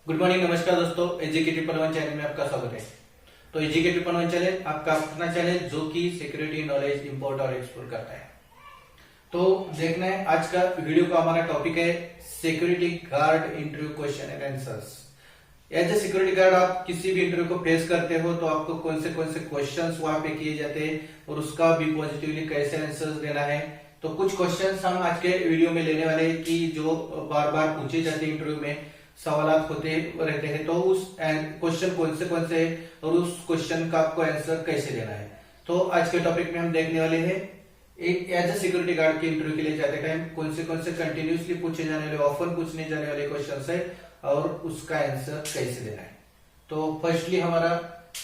Good morning, नमस्कार दोस्तों। Educative पनवन channel में आपका स्वागत है। तो एजुकेटिव पनवन चैनल आपका अपना चैनल जो कि सिक्योरिटी नॉलेज इंपोर्ट और एक्सपोर्ट करता है। तो देखना है आज का वीडियो का हमारा टॉपिक है security guard interview question and answers. As a security guard आप किसी भी इंटरव्यू को फेस करते हो तो आपको कौन से क्वेश्चंस वहां पे किए जाते हैं और उसका भी पॉजिटिवली कैसे आंसर्स देना है। तो कुछ क्वेश्चंस हम आज के वीडियो में लेने वाले हैं कि जो बार बार पूछे जाते हैं इंटरव्यू में, सवाल होते रहते हैं। तो उस क्वेश्चन कौन से और उस क्वेश्चन का आपको आंसर कैसे देना है। तो आज के टॉपिक में हम देखने वाले हैं एक एज ए सिक्योरिटी गार्ड के इंटरव्यू के लिए जाते टाइम कौन से कंटिन्यूसली पूछे जाने वाले, ऑफन पूछने जाने वाले क्वेश्चन है और उसका आंसर कैसे देना है। तो फर्स्टली हमारा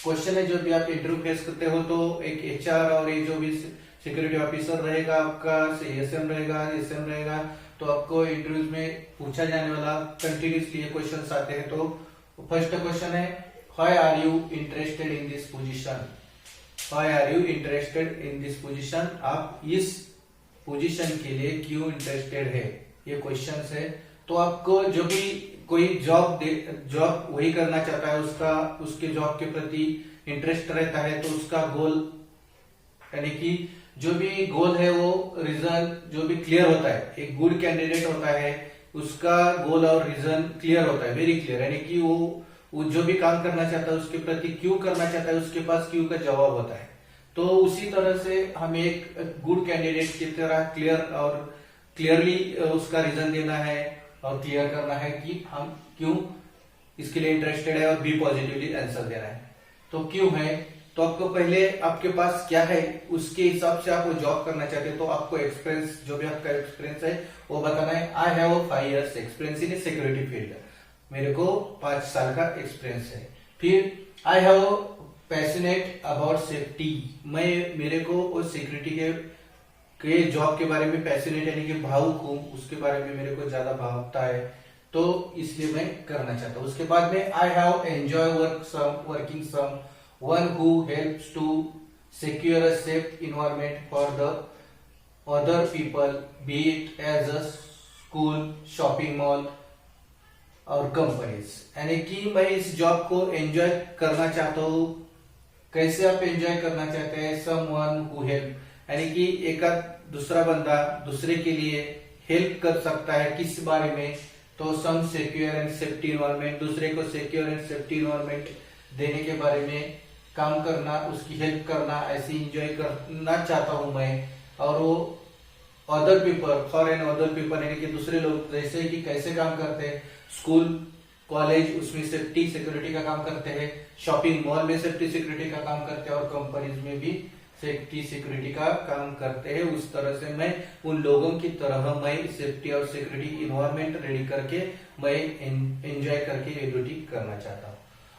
क्वेश्चन है, जो भी आप इंटरव्यू फेस करते हो तो एक एचआर और ये जो भी सिक्योरिटी ऑफिसर रहेगा आपका, एएसएम रहेगा, एसएम रहेगा, तो आपको इंटरव्यूज में पूछा जाने वाला कंटिन्यूसली ये क्वेश्चंस आते हैं। तो फर्स्ट क्वेश्चन है, why are you interested in this position. Why are you interested in this position, आप इस पोजीशन के लिए क्यों इंटरेस्टेड है, ये क्वेश्चन है। तो आपको जो भी कोई जॉब वही करना चाहता है, उसके जॉब के प्रति इंटरेस्ट रहता है, तो उसका गोल यानी कि जो भी गोल है वो रीजन जो भी क्लियर होता है, एक गुड कैंडिडेट होता है उसका गोल और रीजन क्लियर होता है, वेरी क्लियर, यानी कि वो जो भी काम करना चाहता है उसके प्रति क्यों करना चाहता है, उसके पास क्यों का जवाब होता है। तो उसी तरह से हमें एक गुड कैंडिडेट की तरह क्लियरली उसका रीजन देना है और क्लियर करना है कि हम क्यों इसके लिए इंटरेस्टेड है और बी पॉजिटिवली आंसर देना है। तो क्यों है, तो आपको पहले आपके पास क्या है उसके हिसाब से आप वो जॉब करना चाहते हैं। तो आपको एक्सपीरियंस, जो भी आपका एक्सपीरियंस है वो बताना है। I have 5 years experience in security field, मेरे को 5 साल का एक्सपीरियंस है। फिर I have passionate about safety, मेरे को उस सिक्योरिटी के जॉब के बारे में पैशनेट यानी कि भावुक हूँ, उसके बारे में मेरे को ज्यादा भावुकता है, तो इसलिए मैं करना चाहता हूँ। उसके बाद में I have enjoy working some one who helps to secure a safe environment for the other people, be it as a school, shopping mall और कंपनीज। यानी कि मैं इस जॉब को एंजॉय करना चाहता हूँ। कैसे आप एंजॉय करना चाहते हैं, someone who help, यानी कि एक दूसरा बंदा दूसरे के लिए हेल्प कर सकता है, किस बारे में, तो some secure and safety environment, दूसरे को सिक्योर एंड सेफ्टी इन्वायरमेंट देने के बारे में काम करना, उसकी हेल्प करना, ऐसे एंजॉय करना चाहता हूं मैं। और वो other people, for an other people यानी कि दूसरे लोग जैसे कि कैसे काम करते हैं, स्कूल कॉलेज उसमें सेफ्टी सिक्योरिटी का काम करते हैं, शॉपिंग मॉल में सेफ्टी सिक्योरिटी का काम करते हैं और कंपनीज में भी सेफ्टी सिक्योरिटी का काम करते हैं। उस तरह से मैं उन लोगों की तरह मैं सेफ्टी और सिक्योरिटी इन्वायरमेंट रेडी करके मैं एंजॉय करके ये ड्यूटी करना चाहता हूँ।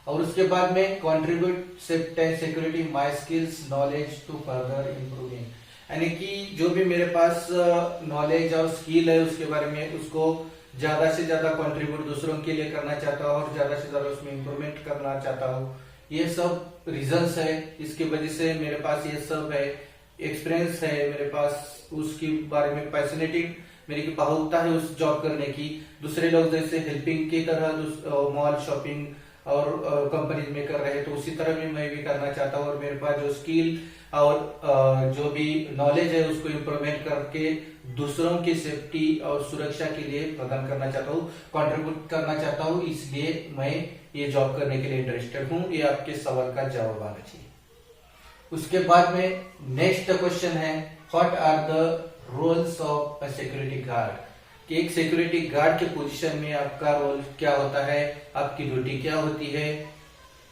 और उसके बाद में contribute safety and security my skills knowledge to further improving, यानी कि जो भी मेरे पास नॉलेज और स्किल है उसके बारे में उसको ज्यादा से ज्यादा कंट्रीब्यूट दूसरों के लिए करना चाहता हूँ और ज्यादा से ज्यादा उसमें इम्प्रूवमेंट करना चाहता हूँ। ये सब रीजंस है, इसकी वजह से मेरे पास ये सब है, एक्सपीरियंस है मेरे पास, उसके बारे में पैशनेटी मेरी की भावुकता है उस जॉब करने की। दूसरे लोग जैसे हेल्पिंग की तरह मॉल शॉपिंग और कंपनीज में कर रहे हैं, तो उसी तरह भी मैं भी करना चाहता हूँ और मेरे पास जो स्किल और जो भी नॉलेज है उसको इम्प्रूवमेंट करके दूसरों की सेफ्टी और सुरक्षा के लिए प्रदान करना चाहता हूँ, कंट्रीब्यूट करना चाहता हूँ, इसलिए मैं ये जॉब करने के लिए इंटरेस्टेड हूँ। ये आपके सवाल का जवाब आना चाहिए। उसके बाद में नेक्स्ट क्वेश्चन है, what are the roles of a security guard, कि एक सिक्योरिटी गार्ड के पोजीशन में आपका रोल क्या होता है, आपकी ड्यूटी क्या होती है,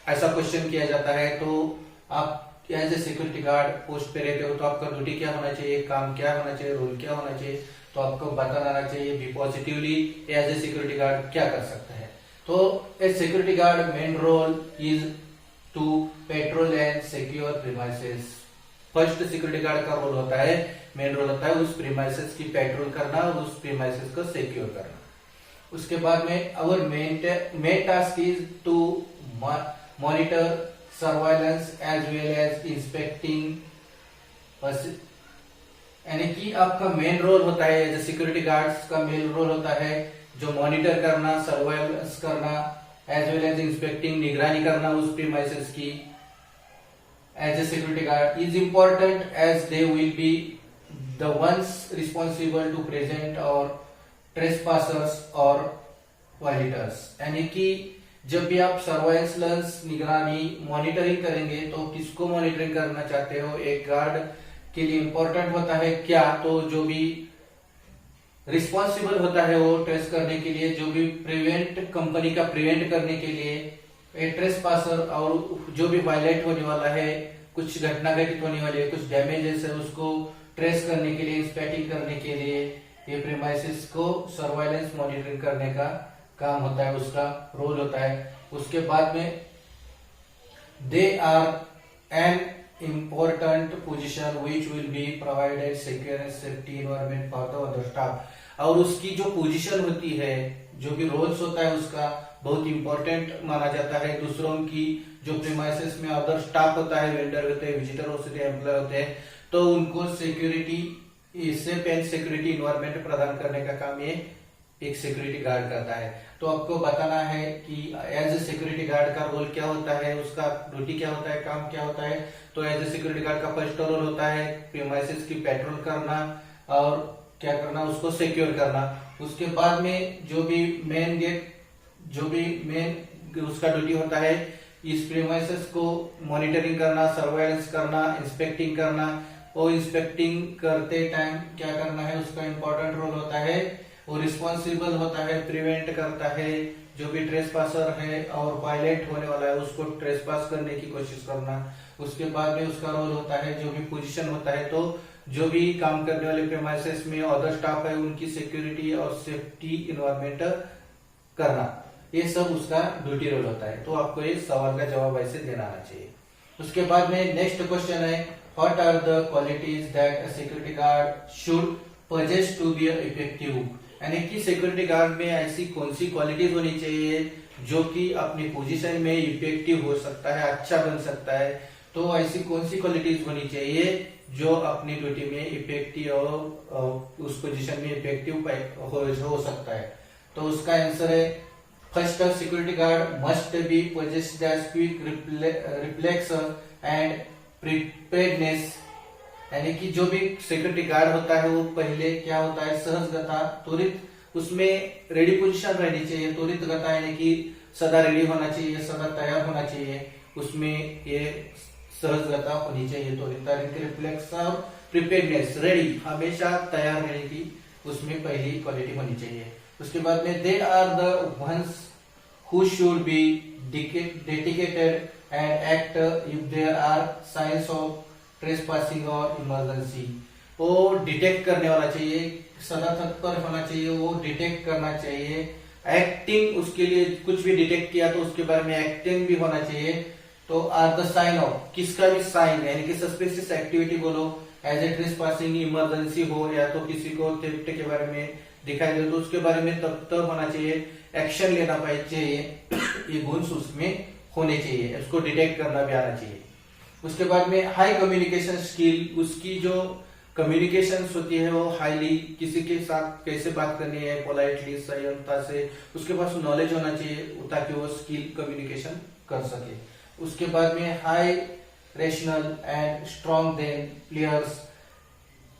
ऐसा क्वेश्चन किया जाता है। तो आप as a security guard post पे रहते हो तो आपका ड्यूटी क्या होना चाहिए, काम क्या होना चाहिए, रोल क्या होना चाहिए, तो आपको बताना आना चाहिए भी positively as a security guard क्या कर सकता है। तो a security guard main role is to patrol and secure premises. First security guard का रोल होता है, मेन रोल होता है उस प्रीमाइसेस की पेट्रोल करना और उस प्रीमाइसेस को सिक्योर करना। उसके बाद में our main task is to monitor surveillance as well as inspecting, यानी कि आपका मेन रोल होता है सिक्योरिटी गार्ड्स का मेन रोल होता है जो मॉनिटर करना, सर्वाइलेंस करना एज वेल एज इंस्पेक्टिंग, निगरानी करना उस प्रीमाइसेस की as a security guard is important as they will be the ones responsible to present और ट्रेसपासर्स और वायलेटर्स। यानी कि जब भी आप सर्वाइलेंस, निगरानी, मॉनिटरिंग करेंगे तो किसको मॉनिटरिंग करना चाहते हो, एक गार्ड के लिए इंपॉर्टेंट होता है क्या, तो जो भी रिस्पॉन्सिबल होता है वो ट्रेस करने के लिए, जो भी प्रिवेंट, कंपनी का प्रिवेंट करने के लिए, ट्रेस पासर और जो भी वायलेट होने वाला है, कुछ घटना घटित होने वाली है, कुछ डैमेजेस है, उसको ट्रेस करने के लिए, इंस्पेक्टिंग करने के लिए ये प्रीमाइसेस को सर्वाइलेंस मॉनिटरिंग करने का काम होता है, उसका रोल होता है। उसके बाद में they are an important position which will be provided secure and safety environment for the other staff। और उसकी जो पोजीशन होती है, जो भी रोल्स होता है उसका बहुत इंपॉर्टेंट माना जाता है। दूसरों की जो प्रीमाइसेस में अदर स्टाफ होता है, वेंडर होते हैं, विजिटर होते हैं, एम्प्लॉय होते हैं, तो उनको security, safe and security environment प्रदान करने का काम ये एक सिक्योरिटी गार्ड करता है। तो आपको बताना है कि एज ए सिक्योरिटी गार्ड का रोल क्या होता है, उसका ड्यूटी क्या होता है, काम क्या होता है। तो एज ए सिक्योरिटी गार्ड का फर्स्ट रोल होता है प्रीमाइसेस की पेट्रोल करना और क्या करना, उसको सिक्योर करना। उसके बाद में जो भी मेन गेट, जो भी मेन उसका ड्यूटी होता है इस प्रीमाइसेस को मॉनिटरिंग करना, सर्वेलेंस करना, इंस्पेक्टिंग करना। और इंस्पेक्टिंग करते टाइम क्या करना है, उसका इंपॉर्टेंट रोल होता है। वो रिस्पॉन्सिबल होता है, प्रिवेंट करता है, जो भी ट्रेसपासर है और वायलेट होने वाला है उसको ट्रेसपास करने की कोशिश करना। उसके बाद में उसका रोल होता है, जो भी पोजीशन होता है, तो जो भी काम करने वाले प्रीमाइसेस में अदर स्टाफ है उनकी सिक्योरिटी और सेफ्टी इन्वायरमेंट करना, ये सब उसका ड्यूटी रोल होता है। तो आपको ये सवाल का जवाब ऐसे देना आना चाहिए। उसके बाद में नेक्स्ट क्वेश्चन है, what are the qualities that a security guard should possess to be effective. यानी कि सिक्योरिटी गार्ड में ऐसी कौन सी क्वालिटीज होनी चाहिए जो कि अपनी पोजीशन में इफेक्टिव हो सकता है, अच्छा बन सकता है। तो ऐसी कौन सी क्वालिटीज होनी चाहिए जो अपनी ड्यूटी में इफेक्टिव और उस पोजीशन में इफेक्टिव हो सकता है। तो उसका आंसर है, first security guard must be possessed as quick reflex and preparedness. यानी कि जो भी सिक्योरिटी गार्ड होता है वो पहले क्या होता है, सहजगता, त्वरित, उसमें रेडी पोजीशन रहनी चाहिए। त्वरित गता यानी कि सदा रेडी होना चाहिए, सदा तैयार होना चाहिए, उसमें ये सहजगता होनी चाहिए। त्वरित रिफ्लेक्स और प्रिपेयर्डनेस, रेडी, हमेशा तैयार रहने की उसमें पहली क्वालिटी होनी चाहिए। उसके बाद में they are the ones who should be dedicated and act if there are signs of trespassing और इमरजेंसी। वो डिटेक्ट करने वाला चाहिए, सदा तत्पर होना चाहिए, वो डिटेक्ट करना चाहिए। एक्टिंग, उसके लिए कुछ भी डिटेक्ट किया तो उसके बारे में एक्टिंग भी होना चाहिए। तो आर द साइन ऑफ, किसका भी साइन यानी कि सस्पिशियस एक्टिविटी बोलो, एज ए ट्रेसपासिंग, इमरजेंसी हो या तो किसी को थेफ्ट के बारे में दिखाई दे तो उसके बारे में तत्पर होना चाहिए, एक्शन लेना चाहिए, ये गुण उसमें होने चाहिए, उसको डिटेक्ट करना भी आना चाहिए। उसके बाद में हाई कम्युनिकेशन स्किल, उसकी जो कम्युनिकेशन होती है वो हाईली, किसी के साथ कैसे बात करनी है पोलाइटली, संयमता से, उसके पास नॉलेज होना चाहिए ताकि वो स्किल कम्युनिकेशन कर सके। उसके बाद में high rational and strong then players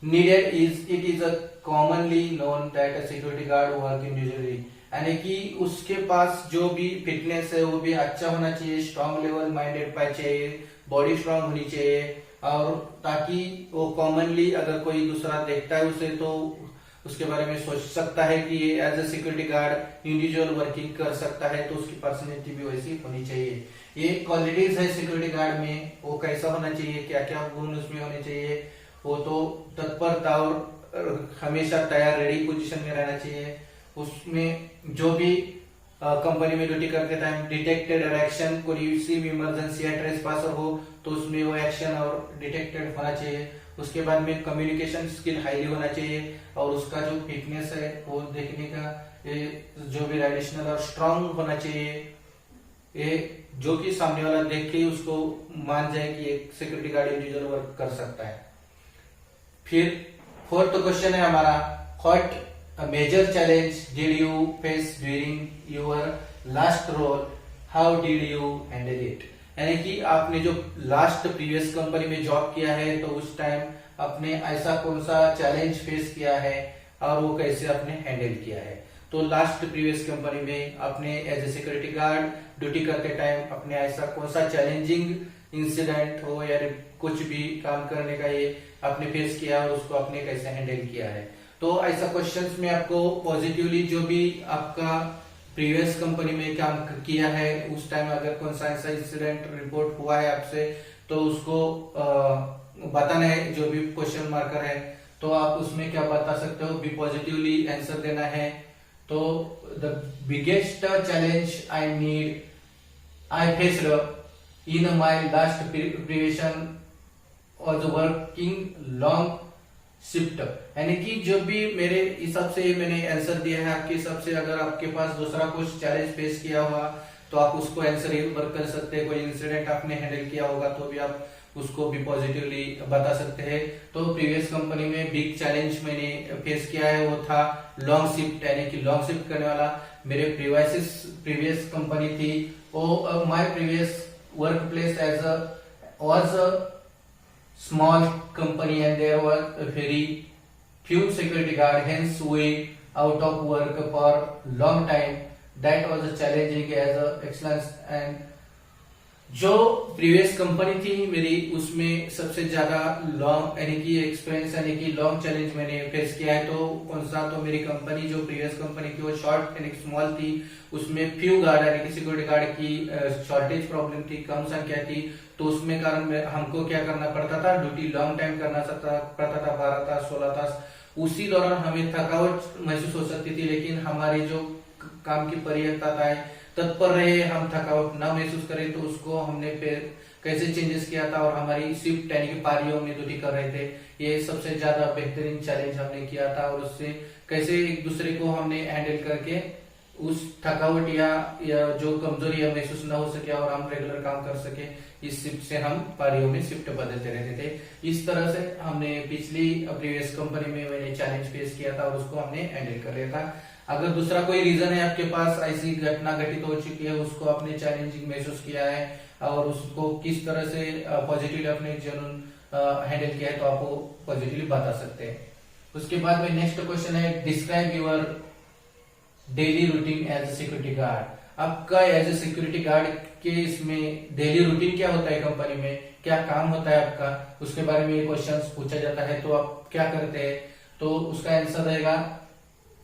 needed is, it is a commonly known that a security guard work individually. यानी कि उसके पास जो भी फिटनेस है वो भी अच्छा होना चाहिए, स्ट्रॉन्ग लेवल माइंडेड पाई चाहिए, बॉडी स्ट्रांग होनी चाहिए, और ताकि वो कॉमनली अगर कोई दूसरा देखता है उसे तो उसके बारे में सोच सकता है कि ये as a security guard individual working कर सकता है, तो उसकी पर्सनैलिटी भी वैसी होनी चाहिए। ये क्वालिटीज है सिक्योरिटी गार्ड में, वो कैसा होना चाहिए, क्या क्या गुण उसमें होने चाहिए। वो तो तत्परता और हमेशा तैयार रेडी पोजीशन में रहना चाहिए। उसमें जो भी कंपनी में ड्यूटी करते टाइम डिटेक्टेड एक्शन, कोई भी इमरजेंसी या ट्रेसपासर हो तो उसमें वो एक्शन और डिटेक्टेड होना चाहिए। उसके बाद में कम्युनिकेशन स्किल हाईली होना चाहिए, और उसका जो फिटनेस है वो देखने का जो भी रेडिशनल और स्ट्रांग होना चाहिए, ये जो कि सामने वाला देख के उसको मान जाए कि एक सिक्योरिटी गार्ड इंडिविजुअल वर्क कर सकता है। फिर फोर्थ क्वेश्चन है हमारा, what a major challenge did you face during your last role how did you handle it, यानी कि आपने जो लास्ट प्रीवियस कंपनी में जॉब किया है तो उस टाइम आपने ऐसा कौन सा चैलेंज फेस किया है और वो कैसे आपने हैंडल किया है। तो लास्ट प्रीवियस कंपनी में आपने as a security guard duty करते टाइम अपने ऐसा कौन सा चैलेंजिंग इंसिडेंट हो या कुछ भी काम करने का ये आपने फेस किया और उसको आपने कैसे हैंडल किया है। तो ऐसा क्वेश्चंस में आपको पॉजिटिवली जो भी आपका प्रीवियस कंपनी में काम किया है उस टाइम अगर कौन सा ऐसा इंसिडेंट रिपोर्ट हुआ है आपसे तो उसको बताना है, जो भी क्वेश्चन मार्कर है तो आप उसमें क्या बता सकते हो, भी पॉजिटिवली आंसर देना है। तो the biggest challenge I faced in my last previous one was working long shift, यानी कि जो भी मेरे हिसाब से मैंने आंसर दिया है आपके हिसाब से, अगर आपके पास दूसरा कुछ चैलेंज फेस किया हुआ तो आप उसको आंसर वर्क कर सकते हैं। कोई इंसिडेंट आपने हैंडल किया होगा तो भी आप उसको भी पॉजिटिवली बता सकते हैं। तो प्रीवियस कंपनी में बिग चैलेंज मैंने फेस किया है वो था लॉन्ग शिफ्ट, यानी कि लॉन्ग शिफ्ट करने वाला मेरे प्रीवियस कंपनी थी। वो my previous work place was a small company and there were very few security guard, hence we out of work for long time. That was a challenging as a excellence। and जो previous company थी मेरी उसमें सबसे ज्यादा long यानी कि experience यानी कि लॉन्ग चैलेंज मैंने फेस किया है। तो कौन सा, तो मेरी कंपनी जो प्रीवियस कंपनी थी वो शॉर्ट यानी स्मॉल थी, उसमें फ्यू गार्ड यानी कि सिक्योरिटी गार्ड की शॉर्टेज प्रॉब्लम थी, कम संख्या थी। तो उसमें कारण हमको क्या करना पड़ता था, ड्यूटी लॉन्ग टाइम करना पड़ता था, 12 तास 16 तास। उसी दौरान हमें थकावट महसूस हो सकती थी, लेकिन हमारी जो काम की परियता है तत्पर रहे, हम थकावट न महसूस करें। तो उसको हमने फिर कैसे चेंजेस किया था और हमारी शिफ्ट यानी कि पारियों में ड्यूटी कर रहे थे, ये सबसे ज्यादा बेहतरीन चैलेंज हमने किया था। और उससे कैसे एक दूसरे को हमने हैंडल करके उस थकावट या जो कमजोरी है महसूस न हो सके और हम रेगुलर काम कर सके, इस शिफ्ट से हम पारियों में शिफ्ट बदलते रहते थे। इस तरह से हमने पिछली प्रीवियस कंपनी में मैंने चैलेंज फेस किया था और उसको हमने हैंडल कर लिया था। अगर दूसरा कोई रीजन है आपके पास, ऐसी घटना घटित हो चुकी है, उसको आपने चैलेंजिंग महसूस किया है और उसको किस तरह से पॉजिटिवली अपने जनून हैंडल किया है, तो आपको पॉजिटिवली बता सकते हैं। उसके बाद में नेक्स्ट क्वेश्चन है, describe your daily routine as a security guard. आपका एज ए सिक्योरिटी गार्ड के इसमें डेली रूटीन क्या होता है, कंपनी में क्या काम होता है आपका, उसके बारे में ये क्वेश्चन पूछा जाता है। तो आप क्या करते हैं, तो उसका आंसर रहेगा,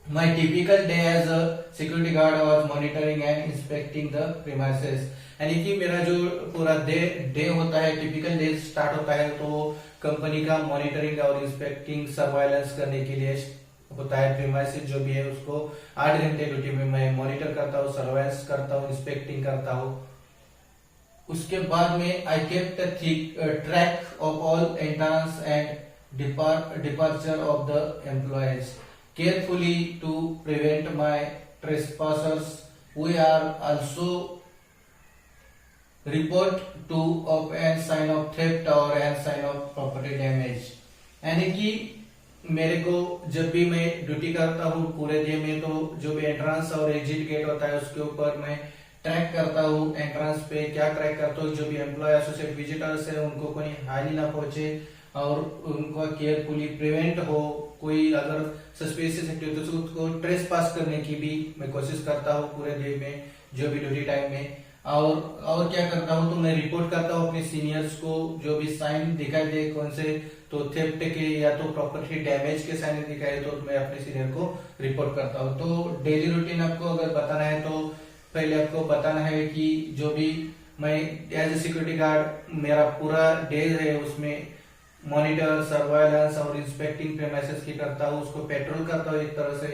My typical day as a security guard was monitoring and inspecting the premises। यानी कि मेरा जो पूरा डे होता है, टिपिकल डे स्टार्ट होता है तो कंपनी का मॉनिटरिंग और इंस्पेक्टिंग सर्वाइलेंस करने के लिए होता है। प्रीमाइसेस जो भी है उसको 8 घंटे ड्यूटी में मैं मॉनिटर करता हूँ, सर्वाइलेंस करता हूँ, इंस्पेक्टिंग करता हूँ। उसके बाद में I kept track of all entrance and departure of the employees carefully to prevent my trespassers. We are also report to of any sign of theft or any sign of property damage। यानी कि मेरे को जब भी मैं duty करता हूँ पूरे डे में, तो जो भी एंट्रेंस और एग्जिट गेट होता है उसके ऊपर मैं ट्रैक करता हूँ। एंट्रेंस पे क्या ट्रैक करता हूँ, जो भी एम्प्लॉय एसोसिएट विजिटर्स है उनको कोई हानि ना पहुंचे और उनको केयरफुली प्रिवेंट हो, कोई अगर सस्पिशियस एक्टिविटी तो उसको ट्रेस पास करने की भी मैं कोशिश करता हूँ पूरे डे में, जो भी ड्यूटी टाइम में। और क्या करता हूँ, तो मैं रिपोर्ट करता हूँ अपने सीनियर्स को, जो भी साइन दिखाई दे कौन से, तो थेफ्ट के या तो प्रॉपर्टी डैमेज के साइन दिखाई तो मैं अपने सीनियर को रिपोर्ट करता हूँ। तो डेली रूटीन आपको अगर बताना है तो पहले आपको बताना है कि जो भी मैं एज ए सिक्योरिटी गार्ड मेरा पूरा डे है उसमें मॉनिटर, सर्वाइलेंस और इंस्पेक्टिंग प्रीमाइसेस की करता हूँ, उसको पेट्रोल करता हूँ एक तरह से।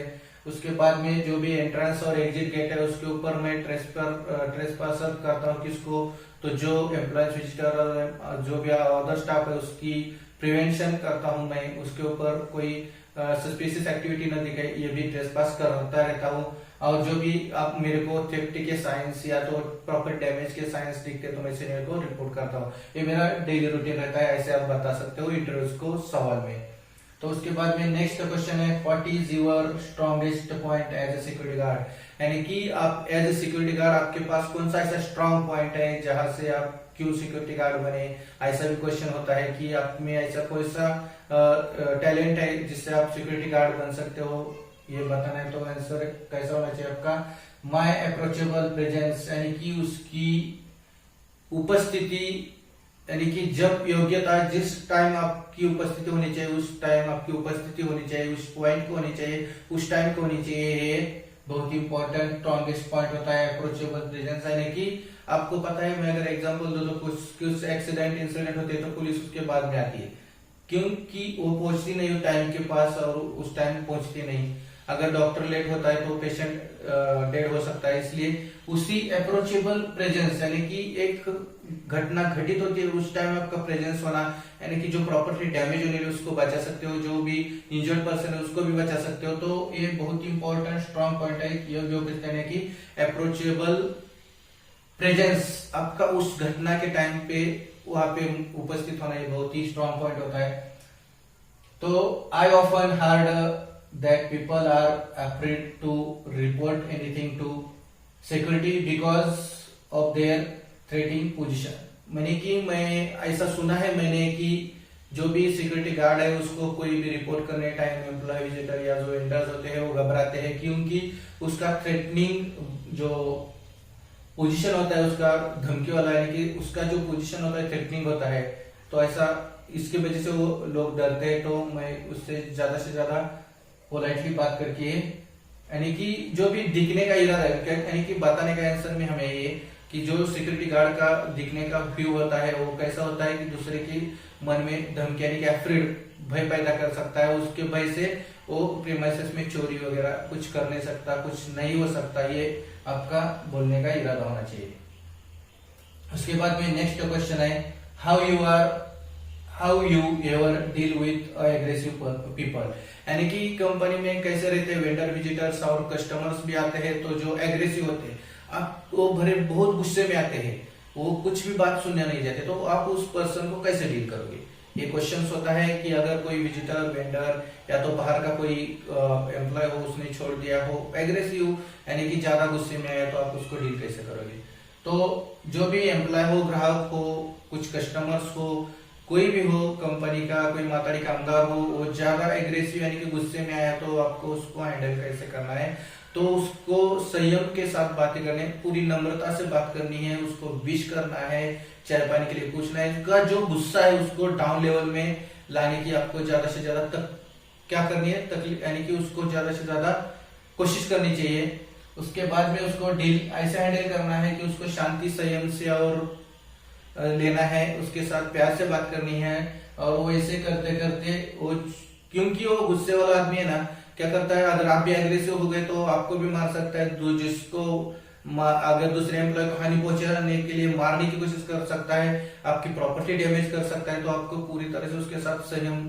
उसके बाद में जो भी एंट्रेंस और एग्जिट गेट है उसके ऊपर मैं ट्रेसपासर करता हूँ किसको, तो जो एम्प्लॉयज विजिटर और जो भी अदर स्टाफ है उसकी प्रिवेंशन करता हूँ मैं, उसके ऊपर कोई सस्पिशियस एक्टिविटी न दिखे ये भी ट्रेसपास करता रहता हूँ। और जो भी आप मेरे को थेफ्ट के साइंस या तो प्रॉपर्टी डैमेज के साइंस दिखते तो मैं सीनियर को रिपोर्ट करता हूँ। ये मेरा डेली रूटीन रहता है, ऐसे आप बता सकते हो इंटरव्यूज को सवाल में। तो उसके बाद में नेक्स्ट क्वेश्चन है, what is your strongest point as a security guard. यानी कि आप एज ए सिक्योरिटी गार्ड आपके पास कौन सा ऐसा स्ट्रांग पॉइंट है जहां से आप क्यों सिक्योरिटी गार्ड बने। ऐसा भी क्वेश्चन होता है कि आप में ऐसा कोई सा टैलेंट है जिससे आप सिक्योरिटी गार्ड बन सकते हो, ये बताना है। तो आंसर कैसा होना चाहिए आपका, माय अप्रोचेबल प्रेजेंस, यानी कि उसकी उपस्थिति, यानी कि जब योग्यता, जिस टाइम आपकी उपस्थिति होनी चाहिए उस टाइम आपकी उपस्थिति होनी चाहिए, उस पॉइंट को होनी चाहिए, उस टाइम को होनी चाहिए। ये बहुत इंपॉर्टेंट स्ट्रॉन्गेस्ट पॉइंट होता है अप्रोचेबल प्रेजेंस। यानी कि आपको पता है, मैं अगर एग्जांपल दूं तो कुछ एक्सीडेंट इंसिडेंट होते हैं तो पुलिस उसके बाद में आती है, क्योंकि वो पहुंचती नहीं टाइम के पास और उस टाइम पहुंचती नहीं। अगर डॉक्टर लेट होता है तो पेशेंट डेड हो सकता है। इसलिए उसी अप्रोचेबल प्रेजेंस, यानी कि एक घटना घटित होती है उस टाइम आपका प्रेजेंस होना, यानी कि जो प्रॉपर्टी डैमेज होने उसको बचा सकते हो, जो भी इंजर्ड पर्सन है उसको भी बचा सकते हो। तो ये बहुत इंपॉर्टेंट स्ट्रॉन्ग पॉइंट है, यानी कि अप्रोचेबल प्रेजेंस, आपका उस घटना के टाइम पे वहां पे उपस्थित होना, ये बहुत ही स्ट्रॉन्ग पॉइंट होता है। तो I often heard that people are afraid to report anything to security because of their threatening position। मैं ऐसा सुना है मैंने कि जो भी सिक्योरिटी गार्ड है उसको कोई भी रिपोर्ट करने टाइम एम्प्लॉय विजिटर या जो वेंडर्स होते हैं वो घबराते हैं, क्योंकि उसका थ्रेटनिंग जो पोजीशन होता है, उसका धमकी वाला, यानी कि उसका जो पोजीशन होता है थ्रेटनिंग होता है। तो ऐसा इसकी वजह से वो लोग डरते हैं। तो मैं उससे ज्यादा से ज्यादा पोलाइटली बात करके, यानी कि जो भी दिखने का इरादा है, यानी कि बताने का आंसर में हमें ये कि जो सिक्योरिटी गार्ड का दिखने का व्यू होता है वो कैसा होता है कि दूसरे के मन में धमकी, यानी कि अफ्रेड, भय पैदा कर सकता है। उसके भय से वो प्रीमाइसेस में चोरी वगैरह कुछ कर नहीं सकता, कुछ नहीं हो सकता। ये आपका बोलने का इरादा होना चाहिए। उसके बाद में नेक्स्ट क्वेश्चन है, how you ever deal with aggressive people, यानी कि कंपनी में कैसे रहते हैं वेंडर विजिटर्स और कस्टमर्स भी आते हैं तो जो एग्रेसिव होते हैं, आप वो भरे बहुत गुस्से में आते हैं, वो कुछ भी बात सुनने नहीं जाते, तो आप उस पर्सन को कैसे डील करोगे। ये क्वेश्चन होता है कि अगर कोई विजिटर, वेंडर या तो बाहर का कोई एम्प्लॉय हो, उसने छोड़ दिया हो एग्रेसिव, यानी कि ज्यादा गुस्से में आया, तो आप उसको डील कैसे करोगे। तो जो भी एम्प्लॉय हो, ग्राहक हो, कुछ कस्टमर्स हो, कोई भी हो, कंपनी का कोई माताड़ी कामगार हो, वो ज्यादा एग्रेसिव यानी कि गुस्से में आया तो आपको उसको हैंडल कैसे करना है। तो उसको संयम के साथ बातें करने, पूरी नम्रता से बात करनी है, उसको विश करना है, चाय पानी के लिए पूछना है, उसका जो गुस्सा है उसको डाउन लेवल में लाने की आपको ज्यादा से ज्यादा क्या करनी है, तकलीफ, यानी कि उसको ज्यादा से ज्यादा कोशिश करनी चाहिए। उसके बाद में उसको डील ऐसे हैंडल करना है कि उसको शांति, संयम से और लेना है, उसके साथ प्यार से बात करनी है। और वो ऐसे करते करते वो, क्योंकि वो गुस्से वाला आदमी है ना, क्या करता है, अगर आप भी एग्रेसिव हो गए तो आपको भी मार सकता है, जिसको अगर दूसरे एम्प्लॉय को हानि पहुंचाने के लिए मारने की कोशिश कर सकता है, आपकी प्रॉपर्टी डैमेज कर सकता है। तो आपको पूरी तरह से उसके साथ संयम,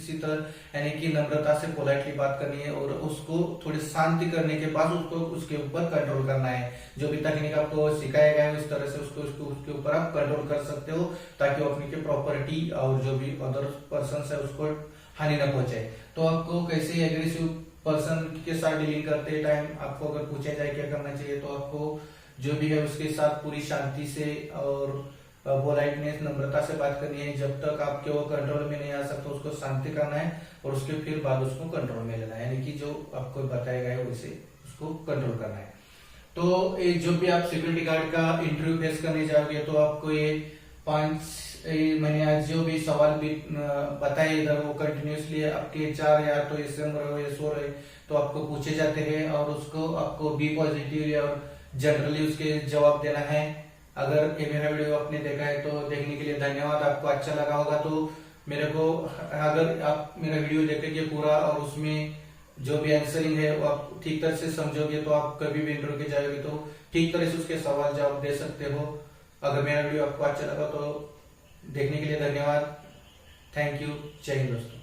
शीतल, यानी कि नम्रता से पोलाइटली बात करनी है और उसको थोड़ी शांति करने के बाद उसको उसके ऊपर कंट्रोल करना है। जो भी तकनीक आपको सिखाया गया है उस तरह से उसके ऊपर आप कंट्रोल कर सकते हो, ताकि वो अपनी प्रॉपर्टी और जो भी अदर पर्सन है उसको हानि न पहुंचे। तो आपको कैसे एग्रेसिव पर्सन के साथ डीलिंग करते टाइम आपको अगर पूछा जाए क्या करना चाहिए, तो आपको जो भी है उसके साथ पूरी शांति से और पोलाइटनेस, नम्रता से बात करनी है। जब तक आपके वो कंट्रोल में नहीं आ सकता उसको शांति करना है और उसके फिर बाद उसको कंट्रोल में लेना है, यानी कि जो आपको बताया गया है वैसे उसको कंट्रोल करना है। तो जो भी आप सिक्योरिटी गार्ड का इंटरव्यू फेस करने जाओगे तो आपको ये 5 मैंने आज जो भी सवाल भी बताए इधर, वो कंटिन्यूसली आपके 4 या तो एसएम रहे, एसओ रहे, तो आपको पूछे जाते हैं और उसको आपको बी पॉजिटिव और जनरली उसके जवाब देना है। अगर ये मेरा वीडियो आपने देखा है तो देखने के लिए धन्यवाद। आपको अच्छा लगा होगा तो मेरे को, अगर आप मेरा वीडियो देखेंगे पूरा और उसमें जो भी आंसरिंग है वो आप ठीक तरह से समझोगे तो आप कभी भी इंटरव्यू के जाओगे तो ठीक तरह से उसके सवाल जवाब दे सकते हो। अगर मेरा वीडियो आपको अच्छा लगा तो देखने के लिए धन्यवाद। Thank you. जय हिंद दोस्तों।